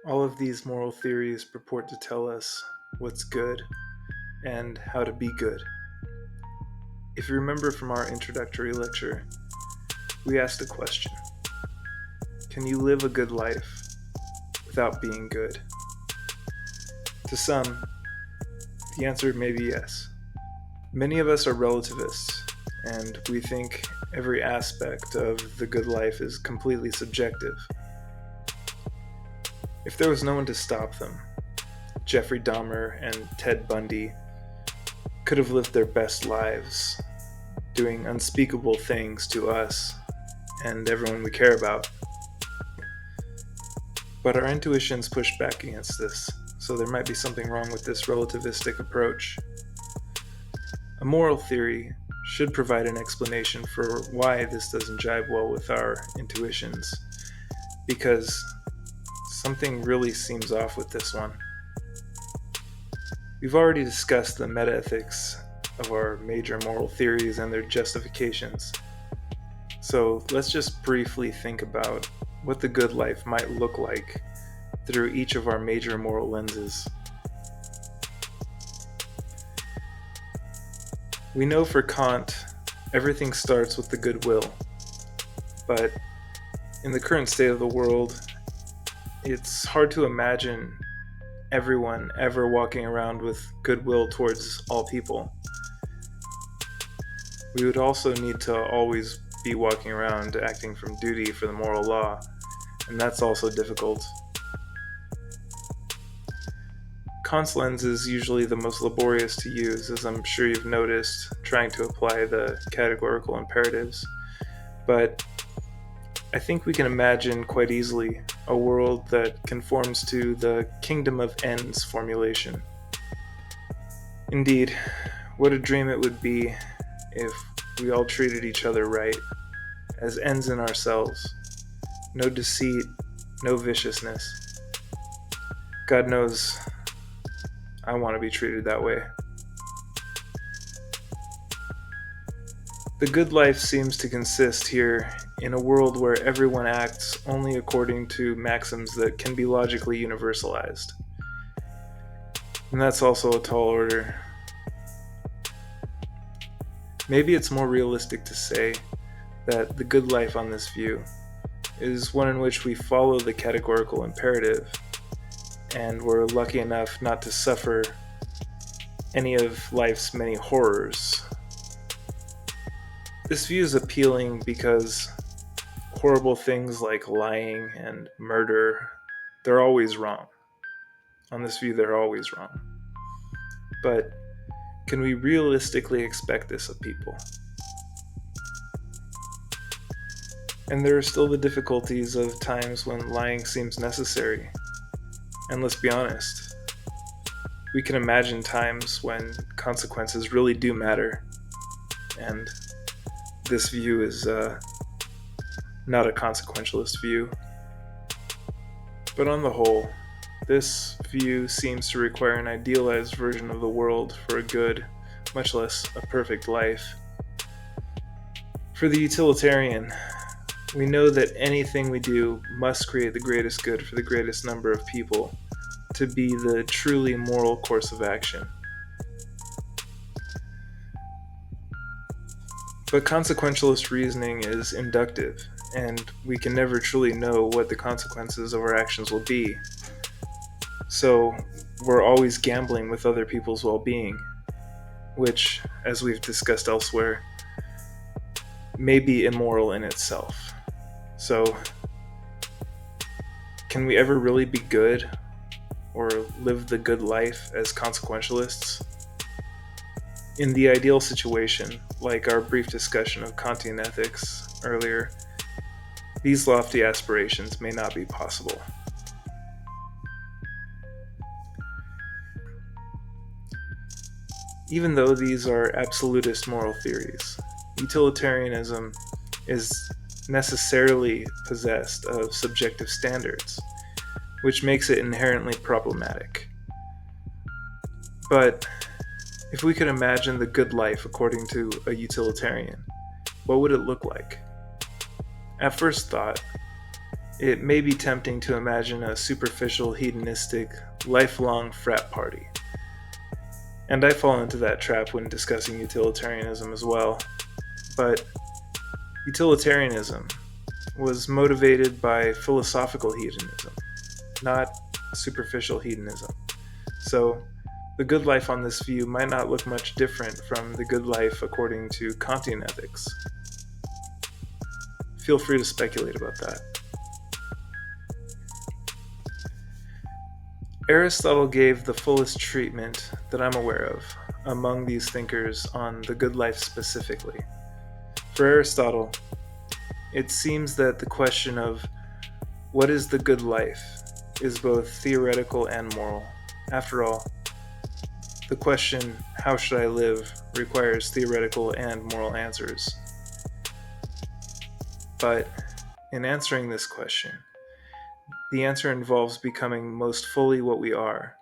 All of these moral theories purport to tell us what's good and how to be good. If you remember from our introductory lecture, we asked a question: can you live a good life without being good? To some, the answer may be yes. Many of us are relativists, and we think every aspect of the good life is completely subjective. If there was no one to stop them, Jeffrey Dahmer and Ted Bundy could have lived their best lives, doing unspeakable things to us and everyone we care about. But our intuitions push back against this, so there might be something wrong with this relativistic approach. A moral theory should provide an explanation for why this doesn't jibe well with our intuitions, because something really seems off with this one. We've already discussed the metaethics of our major moral theories and their justifications, so let's just briefly think about what the good life might look like through each of our major moral lenses. We know for Kant, everything starts with the good will, but in the current state of the world, it's hard to imagine everyone ever walking around with goodwill towards all people. We would also need to always be walking around acting from duty for the moral law, and that's also difficult. Kant's lens is usually the most laborious to use, as I'm sure you've noticed, trying to apply the categorical imperatives. But I think we can imagine quite easily a world that conforms to the kingdom of ends formulation. Indeed, what a dream it would be if we all treated each other right, as ends in ourselves. No deceit, no viciousness. God knows I want to be treated that way. The good life seems to consist here in a world where everyone acts only according to maxims that can be logically universalized. And that's also a tall order. Maybe it's more realistic to say that the good life on this view is one in which we follow the categorical imperative, and we're lucky enough not to suffer any of life's many horrors. This view is appealing because horrible things like lying and murder, they're always wrong. On this view, they're always wrong. But can we realistically expect this of people? And there are still the difficulties of times when lying seems necessary. And let's be honest, we can imagine times when consequences really do matter, and this view is not a consequentialist view. But on the whole, this view seems to require an idealized version of the world for a good, much less a perfect life. For the utilitarian, we know that anything we do must create the greatest good for the greatest number of people to be the truly moral course of action. But consequentialist reasoning is inductive, and we can never truly know what the consequences of our actions will be. So we're always gambling with other people's well-being, which, as we've discussed elsewhere, may be immoral in itself. So, can we ever really be good or live the good life as consequentialists? In the ideal situation, like our brief discussion of Kantian ethics earlier, these lofty aspirations may not be possible. Even though these are absolutist moral theories, utilitarianism is necessarily possessed of subjective standards, which makes it inherently problematic. But if we could imagine the good life according to a utilitarian, what would it look like? At first thought, It may be tempting to imagine a superficial, hedonistic, lifelong frat party. And I fall into that trap when discussing utilitarianism as well. But utilitarianism was motivated by philosophical hedonism, not superficial hedonism. So, the good life on this view might not look much different from the good life according to Kantian ethics. Feel free to speculate about that. Aristotle gave the fullest treatment that I'm aware of among these thinkers on the good life specifically. For Aristotle, it seems that the question of what is the good life is both theoretical and moral. After all, the question, how should I live, requires theoretical and moral answers. But in answering this question, the answer involves becoming most fully what we are,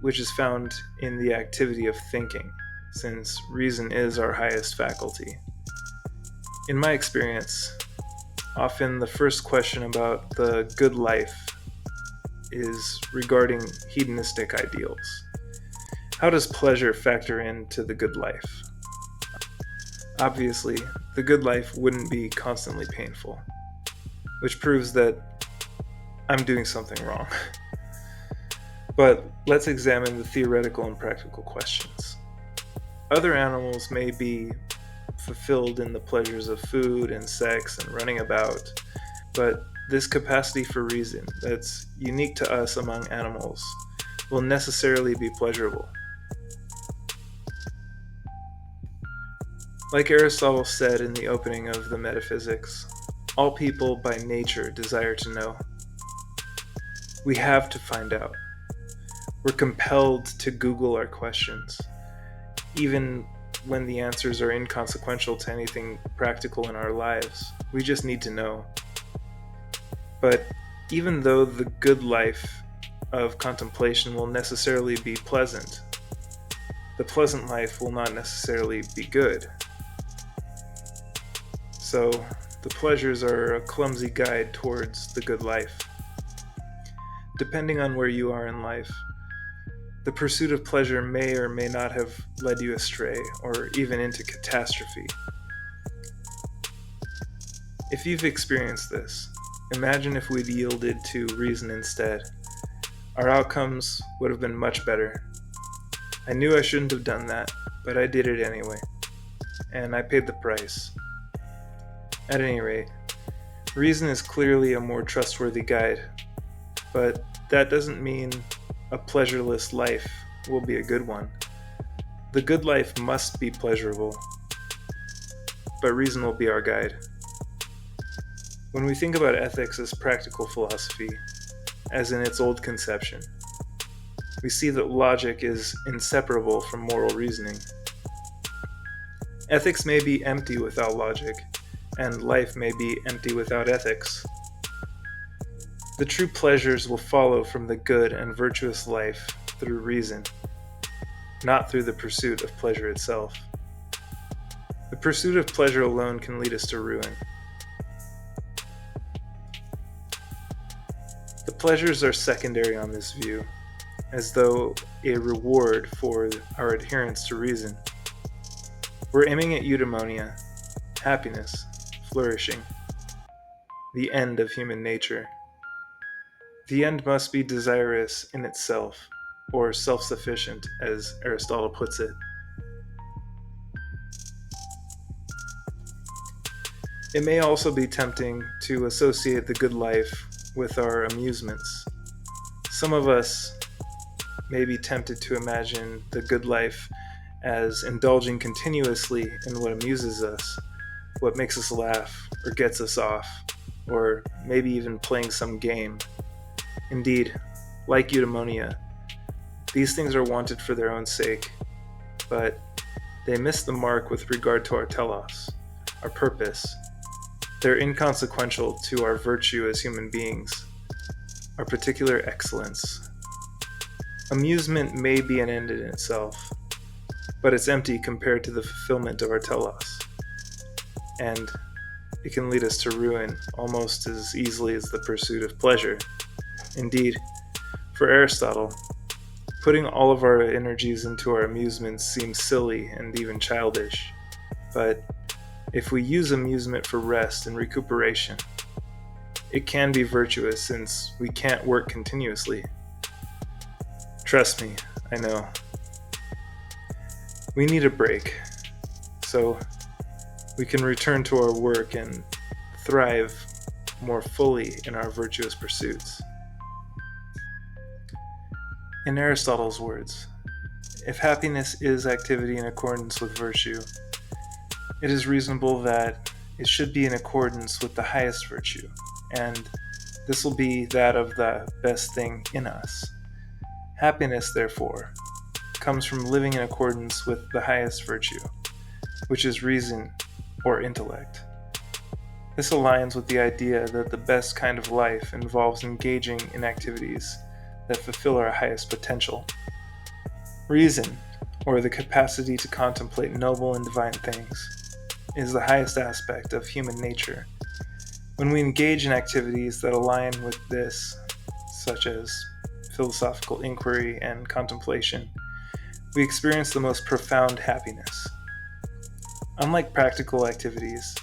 which is found in the activity of thinking, since reason is our highest faculty. In my experience, often the first question about the good life is regarding hedonistic ideals. How does pleasure factor into the good life? Obviously, the good life wouldn't be constantly painful, which proves that I'm doing something wrong. But let's examine the theoretical and practical questions. Other animals may be fulfilled in the pleasures of food and sex and running about, but this capacity for reason that's unique to us among animals will necessarily be pleasurable. Like Aristotle said in the opening of the Metaphysics, all people by nature desire to know. We have to find out. We're compelled to Google our questions, even when the answers are inconsequential to anything practical in our lives. We just need to know. But even though the good life of contemplation will necessarily be pleasant, the pleasant life will not necessarily be good. So, the pleasures are a clumsy guide towards the good life. Depending on where you are in life, the pursuit of pleasure may or may not have led you astray, or even into catastrophe. If you've experienced this, imagine if we'd yielded to reason instead. Our outcomes would have been much better. I knew I shouldn't have done that, but I did it anyway, and I paid the price. At any rate, reason is clearly a more trustworthy guide, but that doesn't mean a pleasureless life will be a good one. The good life must be pleasurable, but reason will be our guide. When we think about ethics as practical philosophy, as in its old conception, we see that logic is inseparable from moral reasoning. Ethics may be empty without logic, and life may be empty without ethics. The true pleasures will follow from the good and virtuous life through reason, not through the pursuit of pleasure itself. The pursuit of pleasure alone can lead us to ruin. The pleasures are secondary on this view, as though a reward for our adherence to reason. We're aiming at eudaimonia, happiness, flourishing, the end of human nature. The end must be desirous in itself, or self-sufficient, as Aristotle puts it. It may also be tempting to associate the good life with our amusements. Some of us may be tempted to imagine the good life as indulging continuously in what amuses us, what makes us laugh or gets us off, or maybe even playing some game. Indeed, like eudaimonia, these things are wanted for their own sake, but they miss the mark with regard to our telos, our purpose. They're inconsequential to our virtue as human beings, our particular excellence. Amusement may be an end in itself, but it's empty compared to the fulfillment of our telos. And it can lead us to ruin almost as easily as the pursuit of pleasure. Indeed, for Aristotle, putting all of our energies into our amusements seems silly and even childish. But if we use amusement for rest and recuperation, it can be virtuous since we can't work continuously. Trust me, I know. We need a break, so we can return to our work and thrive more fully in our virtuous pursuits. In Aristotle's words, if happiness is activity in accordance with virtue, it is reasonable that it should be in accordance with the highest virtue, and this will be that of the best thing in us. Happiness, therefore, comes from living in accordance with the highest virtue, which is reason or intellect. This aligns with the idea that the best kind of life involves engaging in activities that fulfill our highest potential. Reason, or the capacity to contemplate noble and divine things, is the highest aspect of human nature. When we engage in activities that align with this, such as philosophical inquiry and contemplation, we experience the most profound happiness. Unlike practical activities,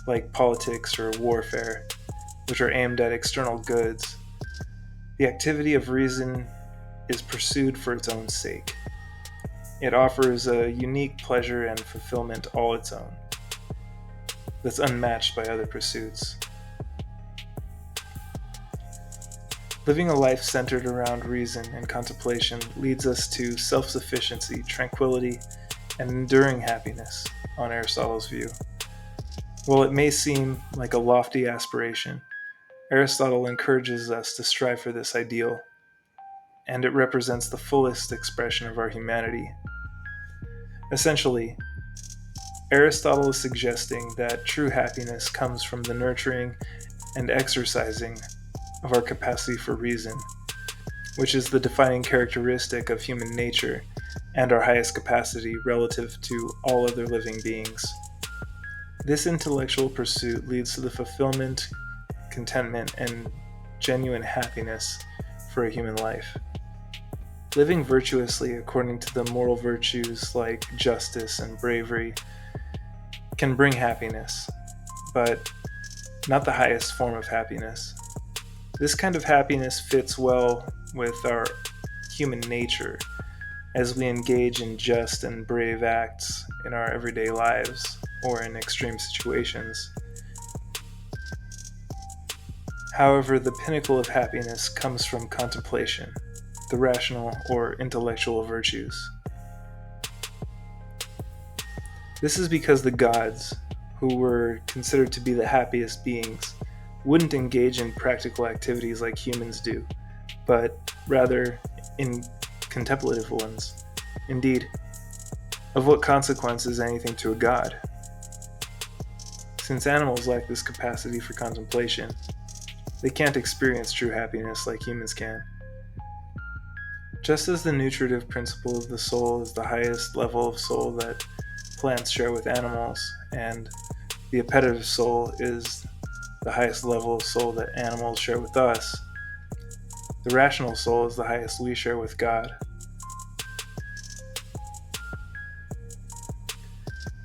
like politics or warfare, which are aimed at external goods, the activity of reason is pursued for its own sake. It offers a unique pleasure and fulfillment all its own, that's unmatched by other pursuits. Living a life centered around reason and contemplation leads us to self-sufficiency, tranquility, and enduring happiness, on Aristotle's view. While it may seem like a lofty aspiration, Aristotle encourages us to strive for this ideal, and it represents the fullest expression of our humanity. Essentially, Aristotle is suggesting that true happiness comes from the nurturing and exercising of our capacity for reason, which is the defining characteristic of human nature and our highest capacity relative to all other living beings. This intellectual pursuit leads to the fulfillment, contentment, and genuine happiness for a human life. Living virtuously according to the moral virtues like justice and bravery can bring happiness, but not the highest form of happiness. This kind of happiness fits well with our human nature as we engage in just and brave acts in our everyday lives or in extreme situations. However, the pinnacle of happiness comes from contemplation, the rational or intellectual virtues. This is because the gods, who were considered to be the happiest beings, wouldn't engage in practical activities like humans do, but rather in contemplative ones. Indeed, of what consequence is anything to a god? Since animals lack this capacity for contemplation, they can't experience true happiness like humans can. Just as the nutritive principle of the soul is the highest level of soul that plants share with animals, and the appetitive soul is the highest level of soul that animals share with us, the rational soul is the highest we share with God.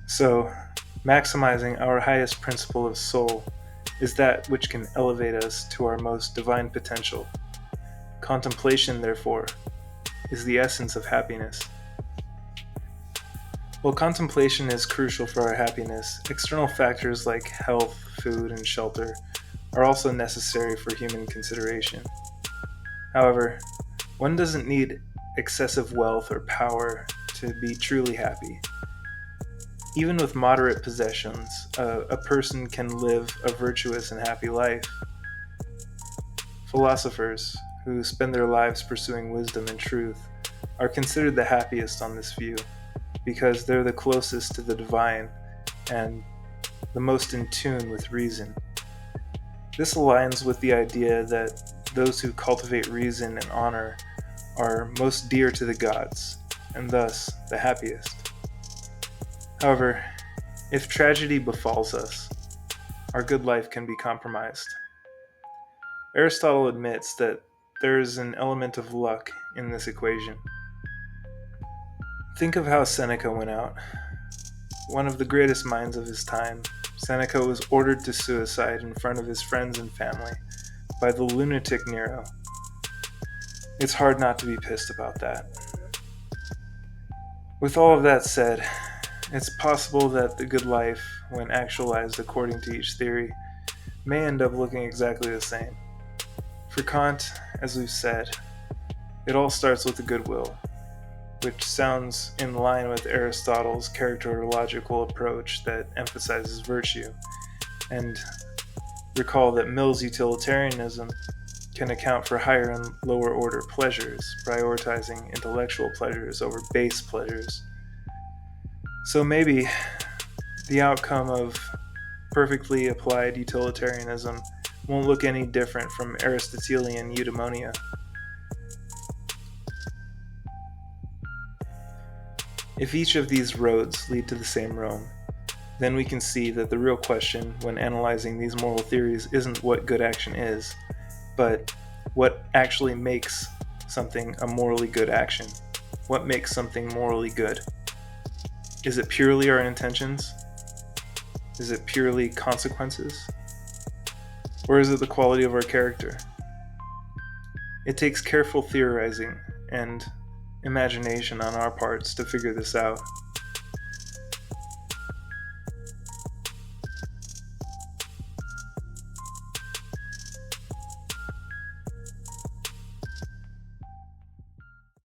So, maximizing our highest principle of soul is that which can elevate us to our most divine potential. Contemplation, therefore, is the essence of happiness. While contemplation is crucial for our happiness, external factors like health, food, and shelter are also necessary for human consideration. However, one doesn't need excessive wealth or power to be truly happy. Even with moderate possessions, a person can live a virtuous and happy life. Philosophers, who spend their lives pursuing wisdom and truth, are considered the happiest on this view, because they're the closest to the divine and the most in tune with reason. This aligns with the idea that those who cultivate reason and honor are most dear to the gods, and thus the happiest. However, if tragedy befalls us, our good life can be compromised. Aristotle admits that there is an element of luck in this equation. Think of how Seneca went out. One of the greatest minds of his time, Seneca was ordered to suicide in front of his friends and family by the lunatic Nero. It's hard not to be pissed about that. With all of that said, it's possible that the good life, when actualized according to each theory, may end up looking exactly the same. For Kant, as we've said, it all starts with the goodwill, which sounds in line with Aristotle's characterological approach that emphasizes virtue. And recall that Mill's utilitarianism can account for higher and lower order pleasures, prioritizing intellectual pleasures over base pleasures. So maybe the outcome of perfectly applied utilitarianism won't look any different from Aristotelian eudaimonia. If each of these roads lead to the same Rome, then we can see that the real question when analyzing these moral theories isn't what good action is, but what actually makes something a morally good action. What makes something morally good? Is it purely our intentions? Is it purely consequences? Or is it the quality of our character? It takes careful theorizing and imagination on our parts to figure this out.